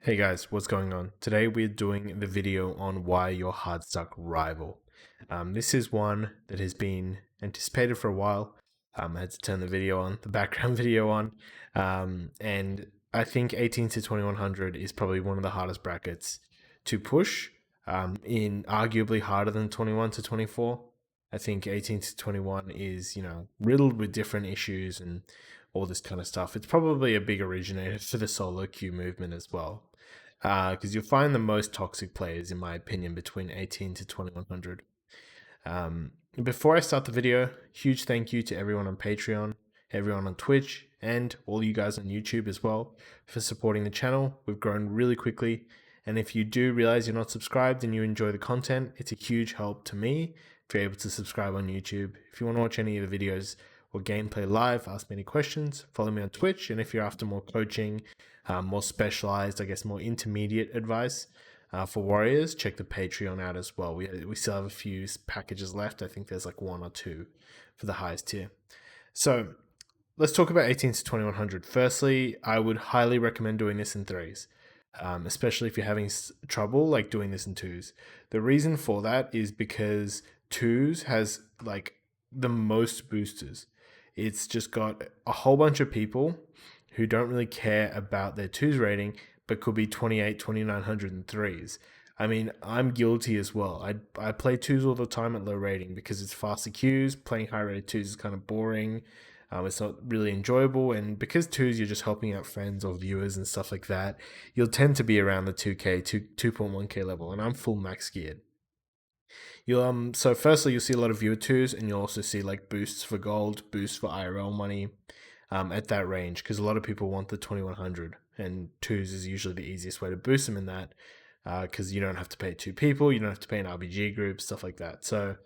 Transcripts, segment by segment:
Hey guys, what's going on? Today we're doing the video on why your hardstuck rival. This is one that has been anticipated for a while. I had to turn the background video on, and I think 18 to 2100 is probably one of the hardest brackets to push. In arguably harder than 21 to 24. I think 18 to 21 is riddled with different issues and all this kind of stuff. It's probably a big originator for the solo queue movement as well, because you'll find the most toxic players, in my opinion, between 18 to 2100. Before I start the video, huge thank you to everyone on Patreon, everyone on Twitch, and all you guys on YouTube as well for supporting the channel. We've grown really quickly, and if you do realize you're not subscribed and you enjoy the content, it's a huge help to me if you're able to subscribe on YouTube. If you want to watch any of the videos or gameplay live, ask me any questions, follow me on Twitch, and if you're after more coaching, more specialized, I guess more intermediate advice for warriors, check the Patreon out as well. We still have a few packages left. I think there's like one or two for the highest tier. So let's talk about 18 to 2100. Firstly, I would highly recommend doing this in threes, especially if you're having trouble like doing this in twos. The reason for that is because twos has like the most boosters. It's just got a whole bunch of people who don't really care about their twos rating, but could be 28, 2900 and threes. I mean, I'm guilty as well. I play twos all the time at low rating because it's faster queues. Playing high rated twos is kind of boring. It's not really enjoyable, and because twos you're just helping out friends or viewers and stuff like that, you'll tend to be around the 2.1k level, and I'm full max geared. So firstly you'll see a lot of viewer twos, and you'll also see like boosts for gold, boosts for IRL money, at that range, because a lot of people want the 2100, and twos is usually the easiest way to boost them in that, because you don't have to pay two people, you don't have to pay an RBG group, stuff like that. So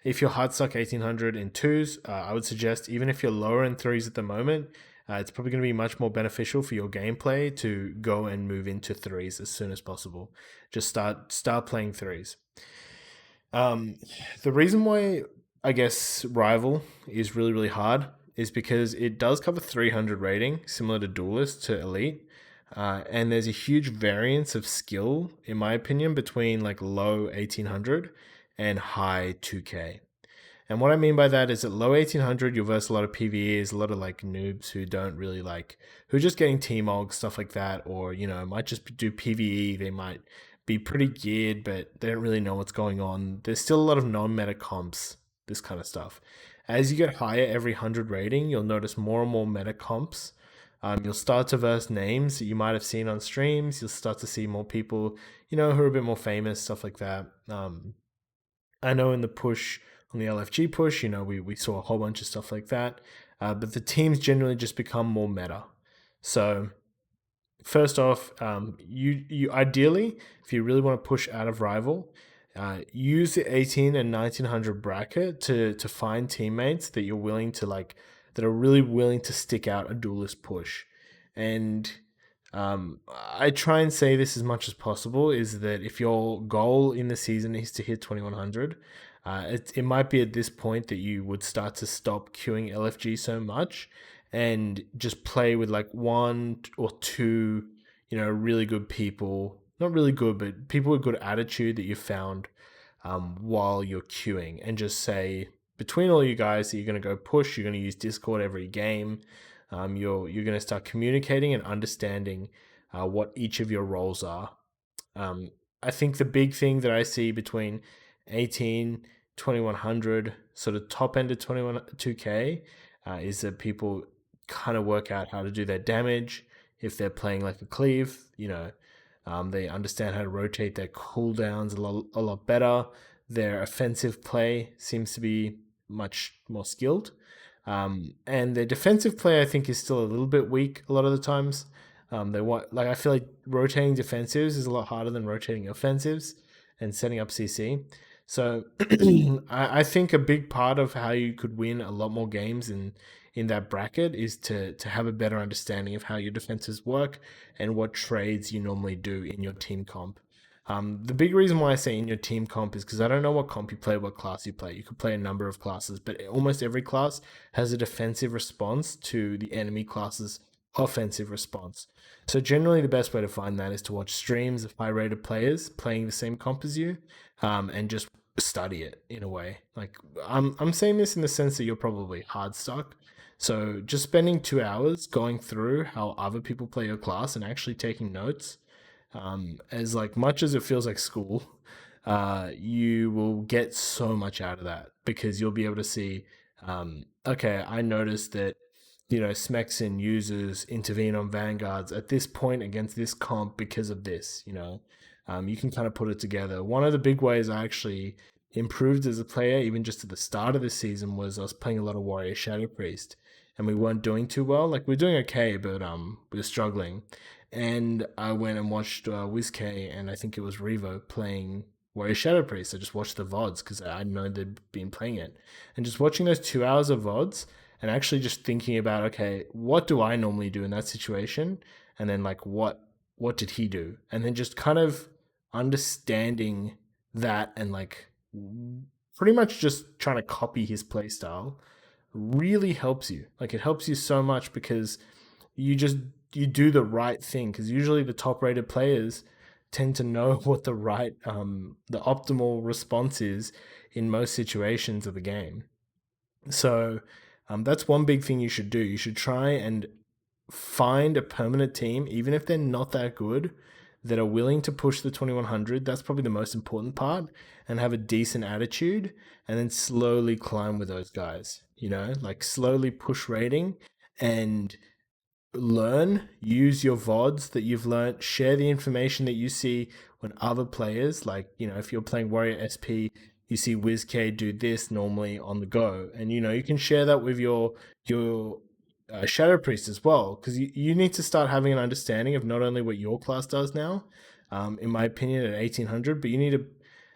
if you're hard stuck 1800 in twos, I would suggest, even if you're lower in threes at the moment, it's probably going to be much more beneficial for your gameplay to go and move into threes as soon as possible. Just start playing threes. Um, the reason why I guess Rival is really hard is because it does cover 300 rating, similar to Duelist to Elite. And there's a huge variance of skill, in my opinion, between like low 1800 and high 2k. And what I mean by that is at low 1800, you'll verse a lot of PvEs, a lot of like noobs who don't really like, who are just getting T-Mog, stuff like that, or, might just do PvE. They might be pretty geared, but they don't really know what's going on. There's still a lot of non-meta comps, this kind of stuff. As you get higher every 100 rating, you'll notice more and more meta comps. You'll start to verse names that you might have seen on streams. You'll start to see more people, who are a bit more famous, stuff like that. I know in the push, on the LFG push, we saw a whole bunch of stuff like that. But the teams generally just become more meta. So first off, you ideally, if you really want to push out of rival, use the 18 and 1900 bracket to find teammates that you're willing to like, that are really willing to stick out a duelist push. And I try and say this as much as possible, is that if your goal in the season is to hit 2100, it might be at this point that you would start to stop queuing LFG so much and just play with like one or two, really good people. Not really good, but people with good attitude that you found while you're queuing, and just say between all you guys that you're going to go push, you're going to use Discord every game. You're going to start communicating and understanding what each of your roles are. I think the big thing that I see between 18, 2100, sort of top end of 2K, is that people kind of work out how to do their damage. If they're playing like a cleave, they understand how to rotate their cooldowns a lot better. Their offensive play seems to be much more skilled. And their defensive play, I think, is still a little bit weak a lot of the times. I feel like rotating defensives is a lot harder than rotating offensives and setting up CC. So I think a big part of how you could win a lot more games in that bracket is to have a better understanding of how your defenses work and what trades you normally do in your team comp. The big reason why I say in your team comp is because I don't know what comp you play, what class you play. You could play a number of classes, but almost every class has a defensive response to the enemy class's offensive response. So generally, the best way to find that is to watch streams of high-rated players playing the same comp as you, and just study it in a way. Like I'm saying this in the sense that you're probably hard stuck. So just spending 2 hours going through how other people play your class and actually taking notes, as like much as it feels like school, you will get so much out of that because you'll be able to see, okay, I noticed that, Smexin uses intervene on vanguards at this point against this comp because of this, you can kind of put it together. One of the big ways I actually improved as a player, even just at the start of the season, was I was playing a lot of Warrior Shadow Priest and we weren't doing too well. Like we are doing okay, but we were struggling. And I went and watched WizK and I think it was Revo playing Warrior Shadow Priest. I just watched the VODs because I know they'd been playing it. And just watching those 2 hours of VODs and actually just thinking about, okay, what do I normally do in that situation? And then like what did he do? And then just kind of understanding that and like pretty much just trying to copy his playstyle really helps you. Like it helps you so much because you just you do the right thing because usually the top rated players tend to know what the optimal response is in most situations of the game. So that's one big thing you should do. You should try and find a permanent team, even if they're not that good, that are willing to push the 2100. That's probably the most important part, and have a decent attitude, and then slowly climb with those guys. Like slowly push rating and use your VODs that you've learned, share the information that you see when other players, like, if you're playing Warrior SP, you see WizK do this normally on the go. And, you can share that with your Shadow Priest as well, because you need to start having an understanding of not only what your class does now, in my opinion, at 1800, but you need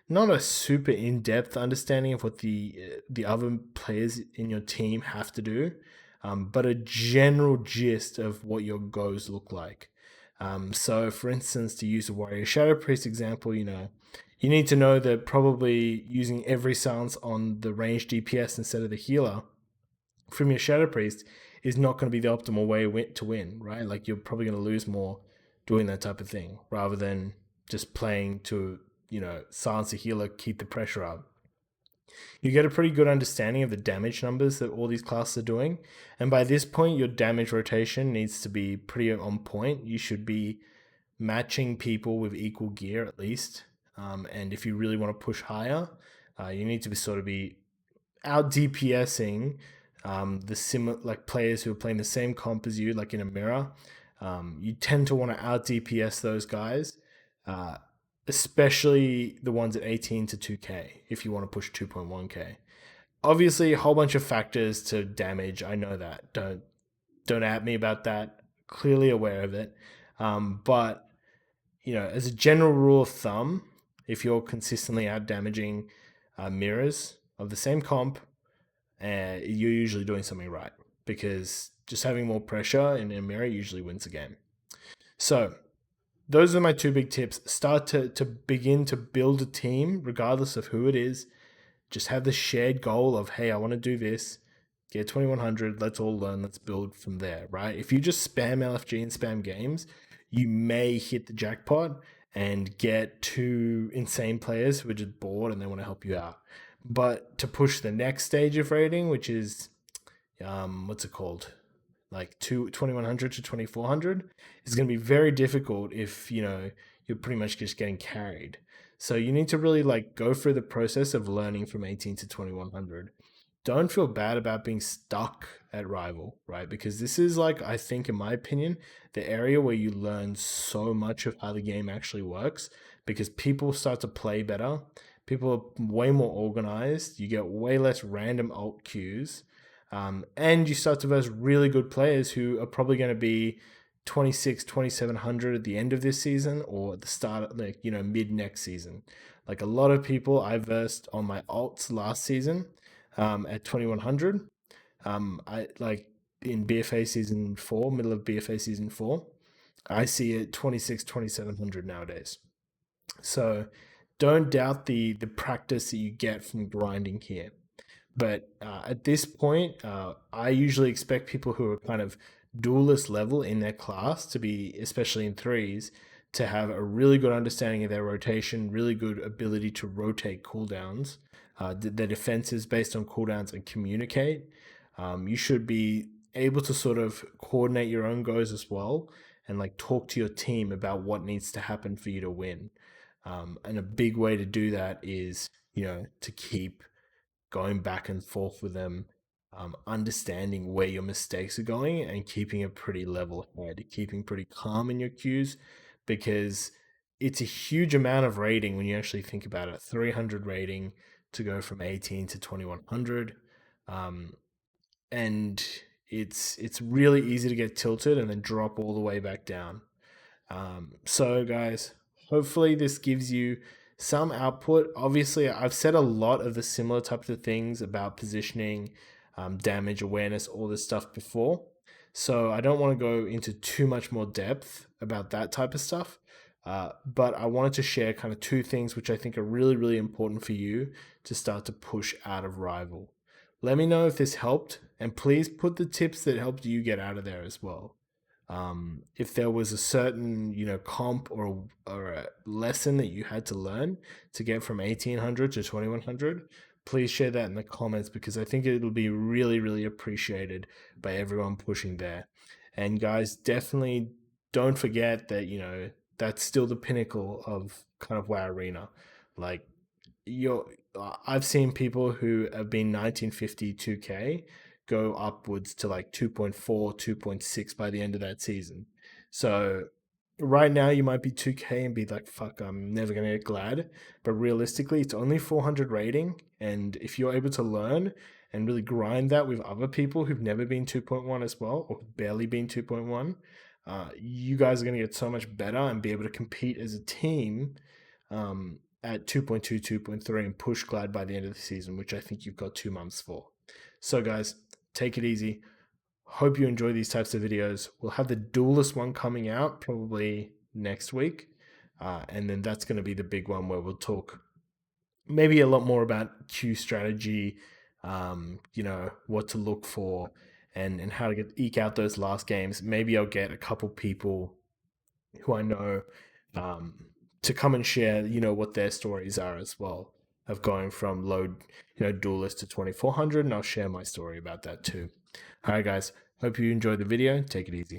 not a super in-depth understanding of what the other players in your team have to do, but a general gist of what your goes look like. So, for instance, to use a Warrior Shadow Priest example, you need to know that probably using every silence on the ranged DPS instead of the healer from your Shadow Priest is not going to be the optimal way to win, right? Like you're probably going to lose more doing that type of thing rather than just playing to, silence the healer, keep the pressure up. You get a pretty good understanding of the damage numbers that all these classes are doing. And by this point, your damage rotation needs to be pretty on point. You should be matching people with equal gear at least. And if you really want to push higher, you need to be out DPSing like players who are playing the same comp as you, like in a mirror. You tend to want to out DPS those guys. Especially the ones at 18 to 2k if you want to push 2.1k. Obviously, a whole bunch of factors to damage. I know that. Don't at me about that. Clearly aware of it. But as a general rule of thumb, if you're consistently out damaging mirrors of the same comp, you're usually doing something right because just having more pressure in a mirror usually wins the game. So those are my two big tips. Start to begin to build a team, regardless of who it is. Just have the shared goal of, hey, I want to do this. Get 2100. Let's all learn. Let's build from there, right? If you just spam LFG and spam games, you may hit the jackpot and get two insane players who are just bored and they want to help you out. But to push the next stage of rating, which is, what's it called? Like 2100 to 2400 is going to be very difficult if you're pretty much just getting carried. So you need to really like go through the process of learning from 18 to 2100. Don't feel bad about being stuck at rival, right? Because this is like, I think in my opinion, the area where you learn so much of how the game actually works because people start to play better. People are way more organized. You get way less random alt queues. And you start to verse really good players who are probably going to be 2700 at the end of this season or at the start, like, mid next season. Like a lot of people I versed on my alts last season at 2100. I like in BFA season 4, middle of BFA season 4, I see it 2700 nowadays. So don't doubt the practice that you get from grinding here. But at this point, I usually expect people who are kind of duelist level in their class to be, especially in threes, to have a really good understanding of their rotation, really good ability to rotate cooldowns, their defenses based on cooldowns, and communicate. You should be able to sort of coordinate your own goes as well, and like talk to your team about what needs to happen for you to win. And a big way to do that is, to keep going back and forth with them, understanding where your mistakes are going and keeping a pretty level head, keeping pretty calm in your cues, because it's a huge amount of rating when you actually think about it. 300 rating to go from 18 to 2100. And it's really easy to get tilted and then drop all the way back down. So, guys, hopefully this gives you some output. Obviously, I've said a lot of the similar types of things about positioning, damage awareness, all this stuff before. So I don't want to go into too much more depth about that type of stuff. But I wanted to share kind of two things which I think are really, really important for you to start to push out of Rival. Let me know if this helped, and please put the tips that helped you get out of there as well. If there was a certain comp or a lesson that you had to learn to get from 1800 to 2100, please share that in the comments, because I think it'll be really, really appreciated by everyone pushing there. And guys, definitely don't forget that that's still the pinnacle of kind of WoW Arena. Like, you're I've seen people who have been 1950 2K go upwards to like 2.4, 2.6 by the end of that season. So right now you might be 2K and be like, fuck, I'm never going to get glad. But realistically, it's only 400 rating. And if you're able to learn and really grind that with other people who've never been 2.1 as well, or barely been 2.1, you guys are going to get so much better and be able to compete as a team at 2.2, 2.3 and push glad by the end of the season, which I think you've got 2 months for. So, guys, take it easy. Hope you enjoy these types of videos. We'll have the duelist one coming out probably next week. And then that's going to be the big one where we'll talk maybe a lot more about Q strategy, what to look for, and how to eke out those last games. Maybe I'll get a couple people who I know to come and share, what their stories are as well, of going from low, duelist to 2400, and I'll share my story about that too. All right, guys. Hope you enjoyed the video. Take it easy.